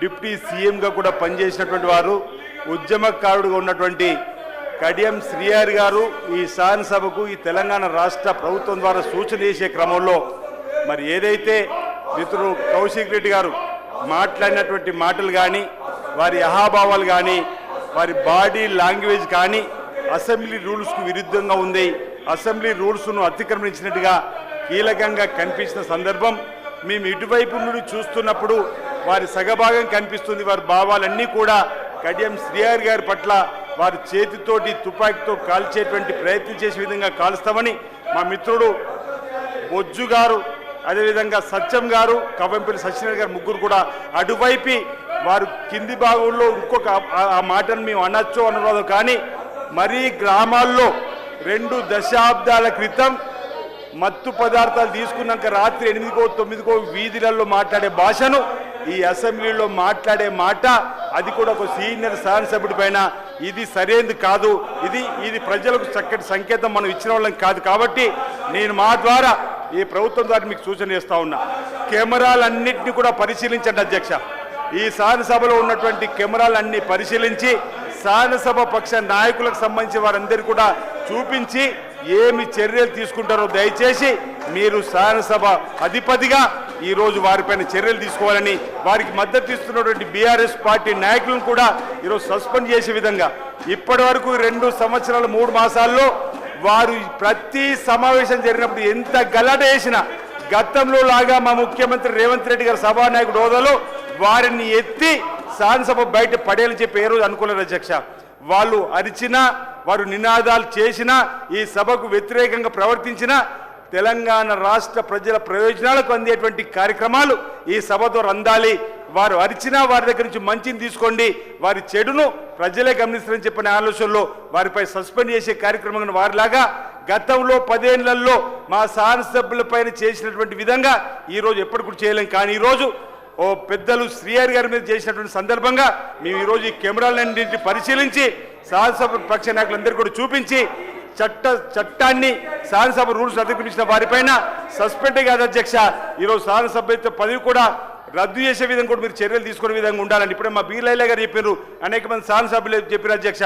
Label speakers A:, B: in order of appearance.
A: Deputy సీఎంగా కూడా పనిచేసినటువంటి వారు, ఉద్యమకారుడుగా ఉన్నటువంటి కడియం శ్రీహరి గారు ఈ శాసనసభకు ఈ తెలంగాణ రాష్ట్ర ప్రభుత్వం ద్వారా సూచన చేసే క్రమంలో మరి ఏదైతే మిత్రుడు కౌశిక్ రెడ్డి గారు మాట్లాడినటువంటి మాటలు కానీ, వారి అహాభావాలు కానీ, వారి బాడీ లాంగ్వేజ్ కానీ అసెంబ్లీ రూల్స్కు విరుద్ధంగా ఉంది, అసెంబ్లీ రూల్స్ను అతిక్రమించినట్టుగా కీలకంగా కనిపించిన సందర్భం మేము ఇటువైపు నుండి చూస్తున్నప్పుడు వారి సగభాగం కనిపిస్తుంది. వారి భావాలన్నీ కూడా కడియం శ్రీహరి గారి పట్ల వారి చేతితోటి తుపాకీతో కాల్చేటువంటి ప్రయత్నం చేసే విధంగా కాలుస్తామని మా మిత్రుడు బొజ్జు గారు, అదేవిధంగా సత్యం గారు, కవ్వంపల్లి సత్యనారాయణ గారు ముగ్గురు కూడా అటువైపు వారు కింది భాగంలో ఇంకొక ఆ మాటను మేము అనొచ్చో అనరాదు, కానీ మరీ గ్రామాల్లో 2 దశాబ్దాల క్రితం మత్తు పదార్థాలు తీసుకున్నాక రాత్రి 8కో 9కో వీధులలో మాట్లాడే భాషను ఈ అసెంబ్లీలో మాట్లాడే మాట, అది కూడా ఒక సీనియర్ శాసనసభ్యుడి పైన ఇది సరైనది కాదు. ఇది ప్రజలకు చక్కటి సంకేతం మనం ఇచ్చిన వాళ్ళం కాదు. కాబట్టి నేను మా ద్వారా ఈ ప్రభుత్వం ద్వారా మీకు సూచన చేస్తా ఉన్నా, కెమెరాలన్నింటినీ కూడా పరిశీలించండి అధ్యక్ష. ఈ శాసనసభలో ఉన్నటువంటి కెమెరాలన్నీ పరిశీలించి శాసనసభ పక్ష నాయకులకు సంబంధించి వారందరూ కూడా చూపించి ఏమి చర్యలు తీసుకుంటారో దయచేసి మీరు శాసనసభ అధిపతిగా ఈరోజు వారిపైన చర్యలు తీసుకోవాలని, వారికి మద్దతు ఇస్తున్నటువంటి బీఆర్ఎస్ పార్టీ నాయకులను కూడా ఈరోజు సస్పెండ్ చేసే విధంగా ఇప్పటి వరకు 2 సంవత్సరాలు 3 మాసాల్లో వారు ప్రతి సమావేశం జరిగినప్పుడు ఎంత గలాట చేసినా గతంలో లాగా మా ముఖ్యమంత్రి రేవంత్ రెడ్డి గారు సభానాయకుడు హోదాలో వారిని ఎత్తి శాసనసభ బయట పడేయాలని చెప్పి ఏ రోజు అనుకోలేదు అధ్యక్ష. వాళ్ళు అరిచినా, వారు నినాదాలు చేసినా, ఈ సభకు వ్యతిరేకంగా ప్రవర్తించినా తెలంగాణ రాష్ట్ర ప్రజల ప్రయోజనాలకు అందేటువంటి కార్యక్రమాలు ఈ సభ ద్వారా అందాలి. వారు అరిచినా వారి దగ్గర నుంచి మంచిని తీసుకోండి, వారి చెడును ప్రజలే గమనిస్తారని చెప్పిన ఆలోచనలో వారిపై సస్పెండ్ చేసే కార్యక్రమం వారిలాగా గతంలో 10 ఏళ్లలో మా శాసనసభ్యులపైన చేసినటువంటి విధంగా ఈరోజు ఎప్పటి కూడా చేయలేం. కానీ ఈరోజు ఓ పెద్దలు శ్రీహరి గారి మీద చేసినటువంటి సందర్భంగా మేము ఈరోజు ఈ కెమెరాలన్నింటినీ పరిశీలించి శాసనసభ పక్ష నాయకులందరూ కూడా చూపించి చట్టాన్ని శాసనసభ రూల్స్ అతిక్రమించిన వారిపైన సస్పెండ్ కాదు అధ్యక్ష, ఈరోజు శాసనసభ్యత్వ పదవి కూడా రద్దు చేసే విధంగా కూడా మీరు చర్యలు తీసుకునే విధంగా ఉండాలని ఇప్పుడే మా బీలైలా గారు చెప్పారు, అనేక మంది శాసనసభ్యులు చెప్పారు అధ్యక్ష.